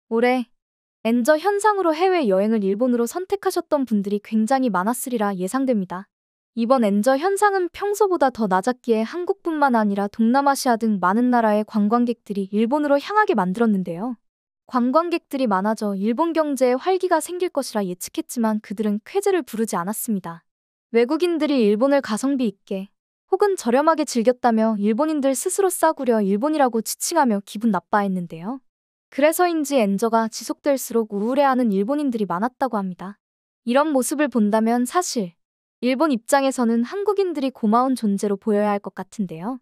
올해 엔저 현상으로 해외여행을 일본으로 선택하셨던 분들이 굉장히 많았으리라 예상됩니다. 이번 엔저 현상은 평소보다 더 낮았기에 한국뿐만 아니라 동남아시아 등 많은 나라의 관광객들이 일본으로 향하게 만들었는데요. 관광객들이 많아져 일본 경제에 활기가 생길 것이라 예측했지만 그들은 쾌재를 부르지 않았습니다. 외국인들이 일본을 가성비 있게 혹은 저렴하게 즐겼다며 일본인들 스스로 싸구려 일본이라고 지칭하며 기분 나빠했는데요. 그래서인지 엔저가 지속될수록 우울해하는 일본인들이 많았다고 합니다. 이런 모습을 본다면 사실 일본 입장에서는 한국인들이 고마운 존재로 보여야 할 것 같은데요.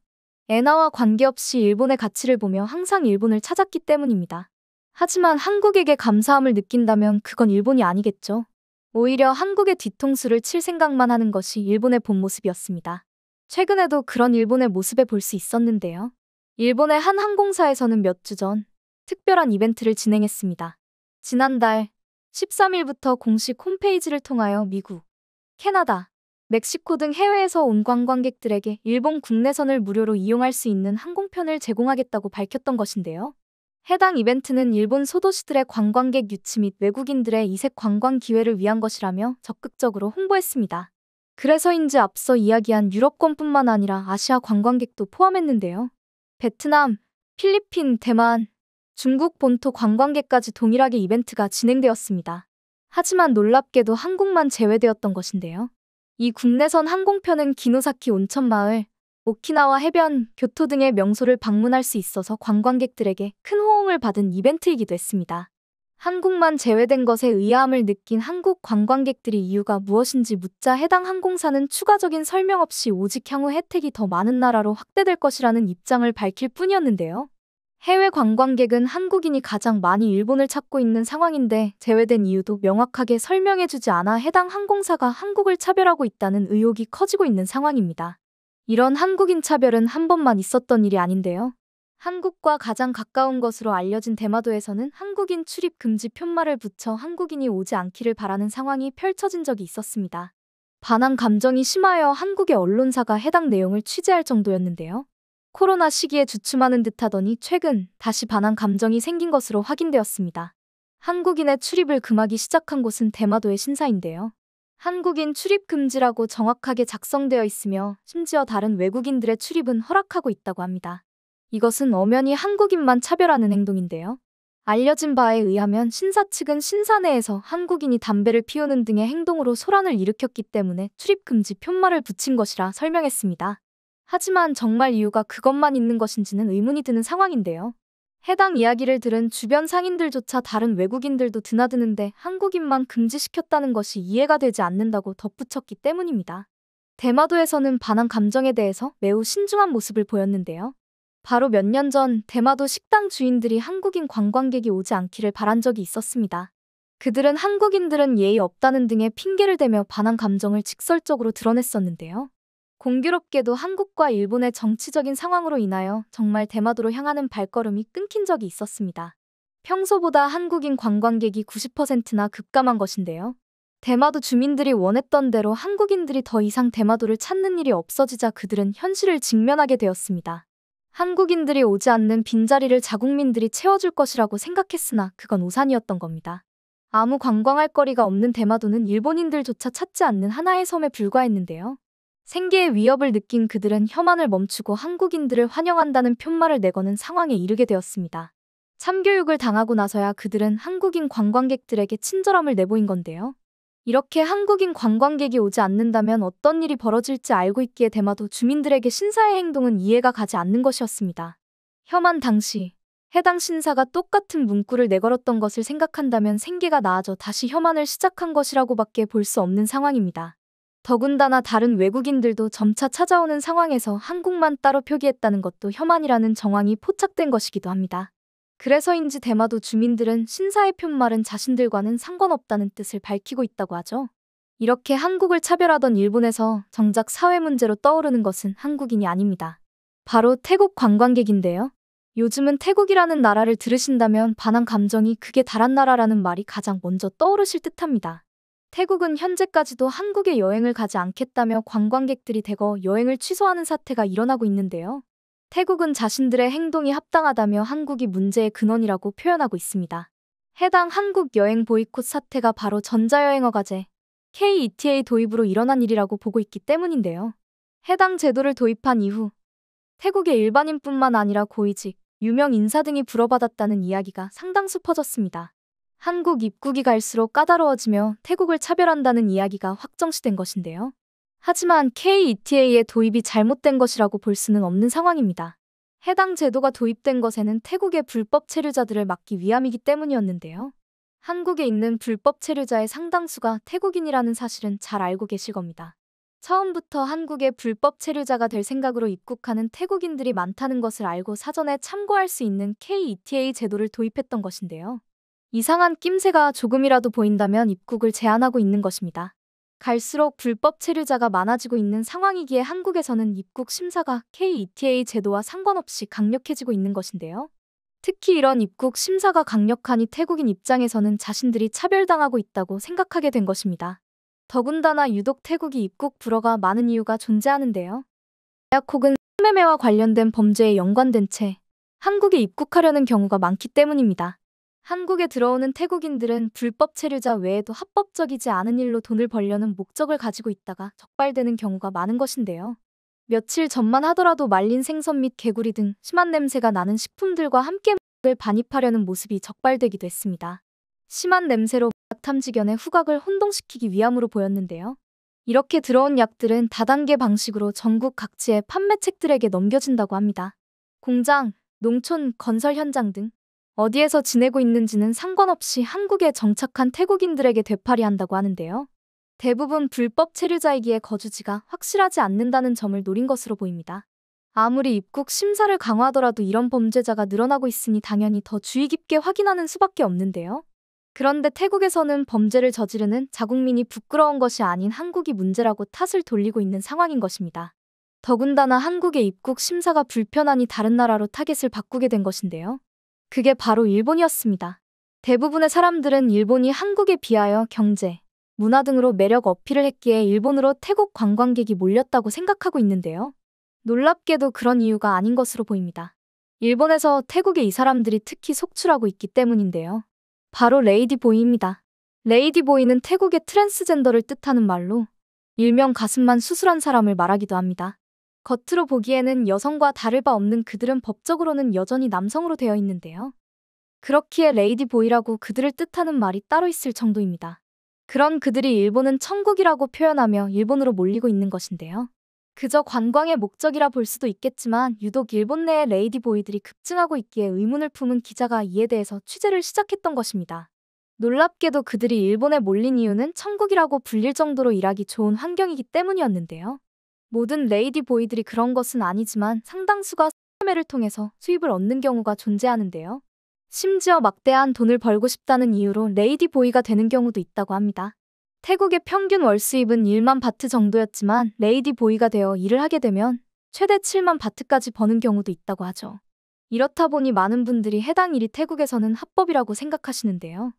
엔화와 관계없이 일본의 가치를 보며 항상 일본을 찾았기 때문입니다. 하지만 한국에게 감사함을 느낀다면 그건 일본이 아니겠죠. 오히려 한국의 뒤통수를 칠 생각만 하는 것이 일본의 본 모습이었습니다. 최근에도 그런 일본의 모습을 볼 수 있었는데요. 일본의 한 항공사에서는 몇 주 전 특별한 이벤트를 진행했습니다. 지난달 13일부터 공식 홈페이지를 통하여 미국, 캐나다, 멕시코 등 해외에서 온 관광객들에게 일본 국내선을 무료로 이용할 수 있는 항공편을 제공하겠다고 밝혔던 것인데요. 해당 이벤트는 일본 소도시들의 관광객 유치 및 외국인들의 이색 관광 기회를 위한 것이라며 적극적으로 홍보했습니다. 그래서인지 앞서 이야기한 유럽권뿐만 아니라 아시아 관광객도 포함했는데요. 베트남, 필리핀, 대만, 중국 본토 관광객까지 동일하게 이벤트가 진행되었습니다. 하지만 놀랍게도 한국만 제외되었던 것인데요. 이 국내선 항공편은 기노사키 온천마을, 오키나와 해변, 교토 등의 명소를 방문할 수 있어서 관광객들에게 큰 호응을 받은 이벤트이기도 했습니다. 한국만 제외된 것에 의아함을 느낀 한국 관광객들이 이유가 무엇인지 묻자 해당 항공사는 추가적인 설명 없이 오직 향후 혜택이 더 많은 나라로 확대될 것이라는 입장을 밝힐 뿐이었는데요. 해외 관광객은 한국인이 가장 많이 일본을 찾고 있는 상황인데 제외된 이유도 명확하게 설명해주지 않아 해당 항공사가 한국을 차별하고 있다는 의혹이 커지고 있는 상황입니다. 이런 한국인 차별은 한 번만 있었던 일이 아닌데요. 한국과 가장 가까운 것으로 알려진 대마도에서는 한국인 출입 금지 푯말을 붙여 한국인이 오지 않기를 바라는 상황이 펼쳐진 적이 있었습니다. 반항 감정이 심하여 한국의 언론사가 해당 내용을 취재할 정도였는데요. 코로나 시기에 주춤하는 듯하더니 최근 다시 반항 감정이 생긴 것으로 확인되었습니다. 한국인의 출입을 금하기 시작한 곳은 대마도의 신사인데요. 한국인 출입 금지라고 정확하게 작성되어 있으며 심지어 다른 외국인들의 출입은 허락하고 있다고 합니다. 이것은 엄연히 한국인만 차별하는 행동인데요. 알려진 바에 의하면 신사 측은 신사 내에서 한국인이 담배를 피우는 등의 행동으로 소란을 일으켰기 때문에 출입 금지 푯말을 붙인 것이라 설명했습니다. 하지만 정말 이유가 그것만 있는 것인지는 의문이 드는 상황인데요. 해당 이야기를 들은 주변 상인들조차 다른 외국인들도 드나드는데 한국인만 금지시켰다는 것이 이해가 되지 않는다고 덧붙였기 때문입니다. 대마도에서는 반항 감정에 대해서 매우 신중한 모습을 보였는데요. 바로 몇 년 전 대마도 식당 주인들이 한국인 관광객이 오지 않기를 바란 적이 있었습니다. 그들은 한국인들은 예의 없다는 등의 핑계를 대며 반항 감정을 직설적으로 드러냈었는데요. 공교롭게도 한국과 일본의 정치적인 상황으로 인하여 정말 대마도로 향하는 발걸음이 끊긴 적이 있었습니다. 평소보다 한국인 관광객이 90%나 급감한 것인데요. 대마도 주민들이 원했던 대로 한국인들이 더 이상 대마도를 찾는 일이 없어지자 그들은 현실을 직면하게 되었습니다. 한국인들이 오지 않는 빈자리를 자국민들이 채워줄 것이라고 생각했으나 그건 오산이었던 겁니다. 아무 관광할 거리가 없는 대마도는 일본인들조차 찾지 않는 하나의 섬에 불과했는데요. 생계의 위협을 느낀 그들은 혐한을 멈추고 한국인들을 환영한다는 푯말을 내거는 상황에 이르게 되었습니다. 참교육을 당하고 나서야 그들은 한국인 관광객들에게 친절함을 내보인 건데요. 이렇게 한국인 관광객이 오지 않는다면 어떤 일이 벌어질지 알고 있기에 대마도 주민들에게 신사의 행동은 이해가 가지 않는 것이었습니다. 혐한 당시 해당 신사가 똑같은 문구를 내걸었던 것을 생각한다면 생계가 나아져 다시 혐한을 시작한 것이라고밖에 볼 수 없는 상황입니다. 더군다나 다른 외국인들도 점차 찾아오는 상황에서 한국만 따로 표기했다는 것도 혐한이라는 정황이 포착된 것이기도 합니다. 그래서인지 대마도 주민들은 신사의 푯말은 자신들과는 상관없다는 뜻을 밝히고 있다고 하죠. 이렇게 한국을 차별하던 일본에서 정작 사회 문제로 떠오르는 것은 한국인이 아닙니다. 바로 태국 관광객인데요. 요즘은 태국이라는 나라를 들으신다면 반항 감정이 극에 달한 나라라는 말이 가장 먼저 떠오르실 듯합니다. 태국은 현재까지도 한국에 여행을 가지 않겠다며 관광객들이 대거 여행을 취소하는 사태가 일어나고 있는데요. 태국은 자신들의 행동이 합당하다며 한국이 문제의 근원이라고 표현하고 있습니다. 해당 한국 여행 보이콧 사태가 바로 전자여행허 가제 KETA 도입으로 일어난 일이라고 보고 있기 때문인데요. 해당 제도를 도입한 이후 태국의 일반인뿐만 아니라 고위직, 유명 인사 등이 불어받았다는 이야기가 상당수 퍼졌습니다. 한국 입국이 갈수록 까다로워지며 태국을 차별한다는 이야기가 확정시된 것인데요. 하지만 KETA의 도입이 잘못된 것이라고 볼 수는 없는 상황입니다. 해당 제도가 도입된 것에는 태국의 불법 체류자들을 막기 위함이기 때문이었는데요. 한국에 있는 불법 체류자의 상당수가 태국인이라는 사실은 잘 알고 계실 겁니다. 처음부터 한국에 불법 체류자가 될 생각으로 입국하는 태국인들이 많다는 것을 알고 사전에 참고할 수 있는 KETA 제도를 도입했던 것인데요. 이상한 낌새가 조금이라도 보인다면 입국을 제한하고 있는 것입니다. 갈수록 불법 체류자가 많아지고 있는 상황이기에 한국에서는 입국 심사가 KETA 제도와 상관없이 강력해지고 있는 것인데요. 특히 이런 입국 심사가 강력하니 태국인 입장에서는 자신들이 차별당하고 있다고 생각하게 된 것입니다. 더군다나 유독 태국이 입국 불허가 많은 이유가 존재하는데요. 마약 혹은 성매매와 관련된 범죄에 연관된 채 한국에 입국하려는 경우가 많기 때문입니다. 한국에 들어오는 태국인들은 불법 체류자 외에도 합법적이지 않은 일로 돈을 벌려는 목적을 가지고 있다가 적발되는 경우가 많은 것인데요. 며칠 전만 하더라도 말린 생선 및 개구리 등 심한 냄새가 나는 식품들과 함께 마약을 반입하려는 모습이 적발되기도 했습니다. 심한 냄새로 마약 탐지견의 후각을 혼동시키기 위함으로 보였는데요. 이렇게 들어온 약들은 다단계 방식으로 전국 각지의 판매책들에게 넘겨진다고 합니다. 공장, 농촌, 건설 현장 등 어디에서 지내고 있는지는 상관없이 한국에 정착한 태국인들에게 되팔이한다고 하는데요. 대부분 불법 체류자이기에 거주지가 확실하지 않는다는 점을 노린 것으로 보입니다. 아무리 입국 심사를 강화하더라도 이런 범죄자가 늘어나고 있으니 당연히 더 주의 깊게 확인하는 수밖에 없는데요. 그런데 태국에서는 범죄를 저지르는 자국민이 부끄러운 것이 아닌 한국이 문제라고 탓을 돌리고 있는 상황인 것입니다. 더군다나 한국의 입국 심사가 불편하니 다른 나라로 타겟을 바꾸게 된 것인데요. 그게 바로 일본이었습니다. 대부분의 사람들은 일본이 한국에 비하여 경제, 문화 등으로 매력 어필을 했기에 일본으로 태국 관광객이 몰렸다고 생각하고 있는데요. 놀랍게도 그런 이유가 아닌 것으로 보입니다. 일본에서 태국에 이 사람들이 특히 속출하고 있기 때문인데요. 바로 레이디보이입니다. 레이디보이는 태국의 트랜스젠더를 뜻하는 말로 일명 가슴만 수술한 사람을 말하기도 합니다. 겉으로 보기에는 여성과 다를 바 없는 그들은 법적으로는 여전히 남성으로 되어 있는데요. 그렇기에 레이디보이라고 그들을 뜻하는 말이 따로 있을 정도입니다. 그런 그들이 일본은 천국이라고 표현하며 일본으로 몰리고 있는 것인데요. 그저 관광의 목적이라 볼 수도 있겠지만 유독 일본 내에 레이디보이들이 급증하고 있기에 의문을 품은 기자가 이에 대해서 취재를 시작했던 것입니다. 놀랍게도 그들이 일본에 몰린 이유는 천국이라고 불릴 정도로 일하기 좋은 환경이기 때문이었는데요. 모든 레이디보이들이 그런 것은 아니지만 상당수가 성매매를 통해서 수입을 얻는 경우가 존재하는데요. 심지어 막대한 돈을 벌고 싶다는 이유로 레이디보이가 되는 경우도 있다고 합니다. 태국의 평균 월 수입은 1만 바트 정도였지만 레이디보이가 되어 일을 하게 되면 최대 7만 바트까지 버는 경우도 있다고 하죠. 이렇다 보니 많은 분들이 해당 일이 태국에서는 합법이라고 생각하시는데요.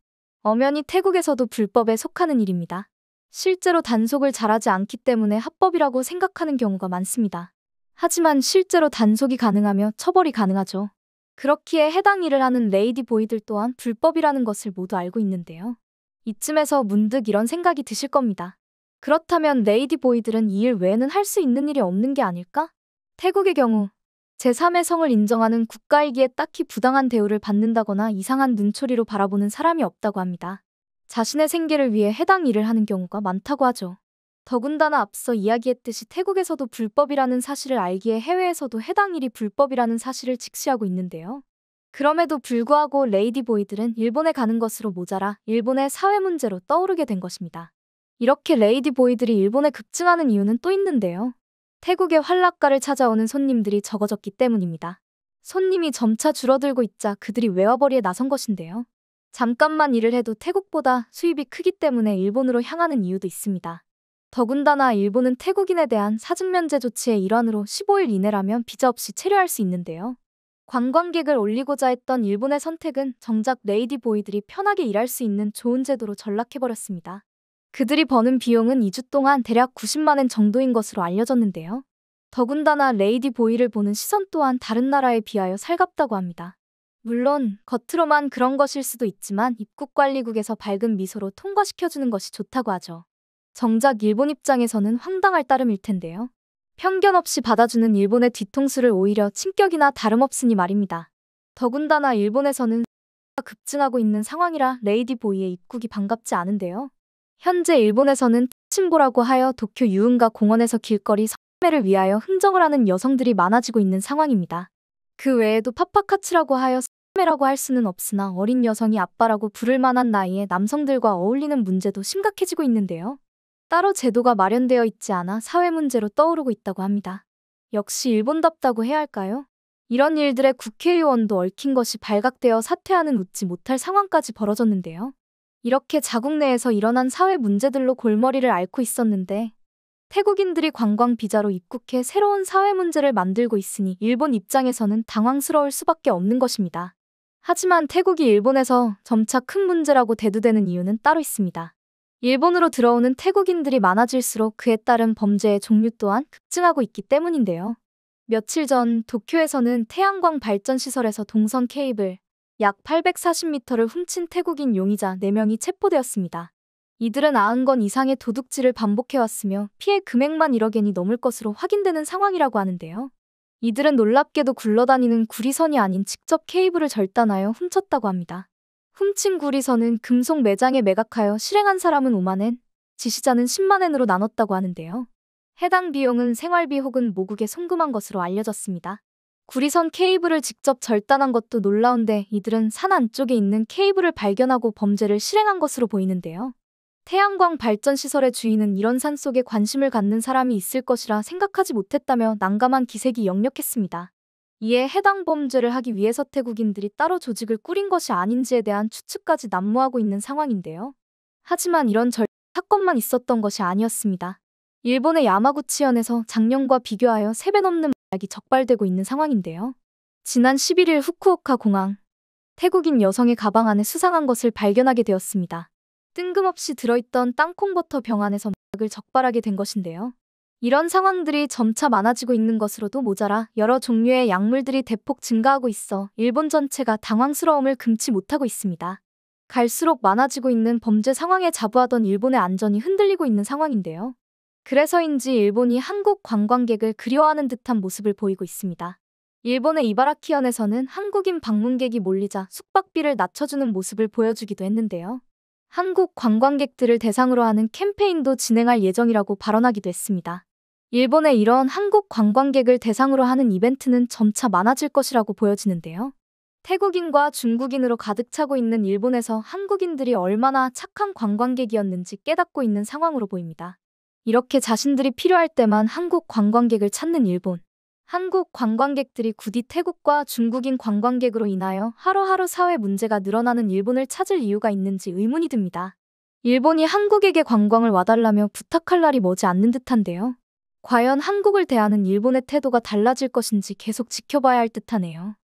엄연히 태국에서도 불법에 속하는 일입니다. 실제로 단속을 잘하지 않기 때문에 합법이라고 생각하는 경우가 많습니다. 하지만 실제로 단속이 가능하며 처벌이 가능하죠. 그렇기에 해당 일을 하는 레이디보이들 또한 불법이라는 것을 모두 알고 있는데요. 이쯤에서 문득 이런 생각이 드실 겁니다. 그렇다면 레이디보이들은 이 일 외에는 할 수 있는 일이 없는 게 아닐까? 태국의 경우 제3의 성을 인정하는 국가이기에 딱히 부당한 대우를 받는다거나 이상한 눈초리로 바라보는 사람이 없다고 합니다. 자신의 생계를 위해 해당 일을 하는 경우가 많다고 하죠. 더군다나 앞서 이야기했듯이 태국에서도 불법이라는 사실을 알기에 해외에서도 해당 일이 불법이라는 사실을 직시하고 있는데요. 그럼에도 불구하고 레이디보이들은 일본에 가는 것으로 모자라 일본의 사회 문제로 떠오르게 된 것입니다. 이렇게 레이디보이들이 일본에 급증하는 이유는 또 있는데요. 태국의 환락가를 찾아오는 손님들이 적어졌기 때문입니다. 손님이 점차 줄어들고 있자 그들이 외화벌이에 나선 것인데요. 잠깐만 일을 해도 태국보다 수입이 크기 때문에 일본으로 향하는 이유도 있습니다. 더군다나 일본은 태국인에 대한 사증면제 조치의 일환으로 15일 이내라면 비자 없이 체류할 수 있는데요. 관광객을 올리고자 했던 일본의 선택은 정작 레이디보이들이 편하게 일할 수 있는 좋은 제도로 전락해버렸습니다. 그들이 버는 비용은 2주 동안 대략 90만 엔 정도인 것으로 알려졌는데요. 더군다나 레이디보이를 보는 시선 또한 다른 나라에 비하여 살갑다고 합니다. 물론 겉으로만 그런 것일 수도 있지만 입국관리국에서 밝은 미소로 통과시켜주는 것이 좋다고 하죠. 정작 일본 입장에서는 황당할 따름일 텐데요. 편견 없이 받아주는 일본의 뒤통수를 오히려 친격이나 다름없으니 말입니다. 더군다나 일본에서는 급증하고 있는 상황이라 레이디보이의 입국이 반갑지 않은데요. 현재 일본에서는 친보라고 하여 도쿄 유흥가 공원에서 길거리 성매를 위하여 흥정을 하는 여성들이 많아지고 있는 상황입니다. 그 외에도 파파카츠라고 하여 성매라고 할 수는 없으나 어린 여성이 아빠라고 부를 만한 나이의 남성들과 어울리는 문제도 심각해지고 있는데요. 따로 제도가 마련되어 있지 않아 사회 문제로 떠오르고 있다고 합니다. 역시 일본답다고 해야 할까요? 이런 일들에 국회의원도 얽힌 것이 발각되어 사퇴하는 웃지 못할 상황까지 벌어졌는데요. 이렇게 자국 내에서 일어난 사회 문제들로 골머리를 앓고 있었는데 태국인들이 관광 비자로 입국해 새로운 사회 문제를 만들고 있으니 일본 입장에서는 당황스러울 수밖에 없는 것입니다. 하지만 태국이 일본에서 점차 큰 문제라고 대두되는 이유는 따로 있습니다. 일본으로 들어오는 태국인들이 많아질수록 그에 따른 범죄의 종류 또한 급증하고 있기 때문인데요. 며칠 전 도쿄에서는 태양광 발전시설에서 동선 케이블 약 840m를 훔친 태국인 용의자 4명이 체포되었습니다. 이들은 90건 이상의 도둑질을 반복해왔으며 피해 금액만 1억 엔이 넘을 것으로 확인되는 상황이라고 하는데요. 이들은 놀랍게도 굴러다니는 구리선이 아닌 직접 케이블을 절단하여 훔쳤다고 합니다. 훔친 구리선은 금속 매장에 매각하여 실행한 사람은 5만 엔, 지시자는 10만 엔으로 나눴다고 하는데요. 해당 비용은 생활비 혹은 모국에 송금한 것으로 알려졌습니다. 구리선 케이블을 직접 절단한 것도 놀라운데 이들은 산 안쪽에 있는 케이블을 발견하고 범죄를 실행한 것으로 보이는데요. 태양광 발전시설의 주인은 이런 산 속에 관심을 갖는 사람이 있을 것이라 생각하지 못했다며 난감한 기색이 역력했습니다. 이에 해당 범죄를 하기 위해서 태국인들이 따로 조직을 꾸린 것이 아닌지에 대한 추측까지 난무하고 있는 상황인데요. 하지만 이런 사건만 있었던 것이 아니었습니다. 일본의 야마구치현에서 작년과 비교하여 3배 넘는 마약이 적발되고 있는 상황인데요. 지난 11일 후쿠오카 공항, 태국인 여성의 가방 안에 수상한 것을 발견하게 되었습니다. 뜬금없이 들어있던 땅콩버터 병 안에서 마약을 적발하게 된 것인데요. 이런 상황들이 점차 많아지고 있는 것으로도 모자라 여러 종류의 약물들이 대폭 증가하고 있어 일본 전체가 당황스러움을 금치 못하고 있습니다. 갈수록 많아지고 있는 범죄 상황에 자부하던 일본의 안전이 흔들리고 있는 상황인데요. 그래서인지 일본이 한국 관광객을 그리워하는 듯한 모습을 보이고 있습니다. 일본의 이바라키현에서는 한국인 방문객이 몰리자 숙박비를 낮춰주는 모습을 보여주기도 했는데요. 한국 관광객들을 대상으로 하는 캠페인도 진행할 예정이라고 발언하기도 했습니다. 일본의 이런 한국 관광객을 대상으로 하는 이벤트는 점차 많아질 것이라고 보여지는데요. 태국인과 중국인으로 가득 차고 있는 일본에서 한국인들이 얼마나 착한 관광객이었는지 깨닫고 있는 상황으로 보입니다. 이렇게 자신들이 필요할 때만 한국 관광객을 찾는 일본. 한국 관광객들이 굳이 태국과 중국인 관광객으로 인하여 하루하루 사회 문제가 늘어나는 일본을 찾을 이유가 있는지 의문이 듭니다. 일본이 한국에게 관광을 와달라며 부탁할 날이 머지 않는 듯한데요. 과연 한국을 대하는 일본의 태도가 달라질 것인지 계속 지켜봐야 할 듯하네요.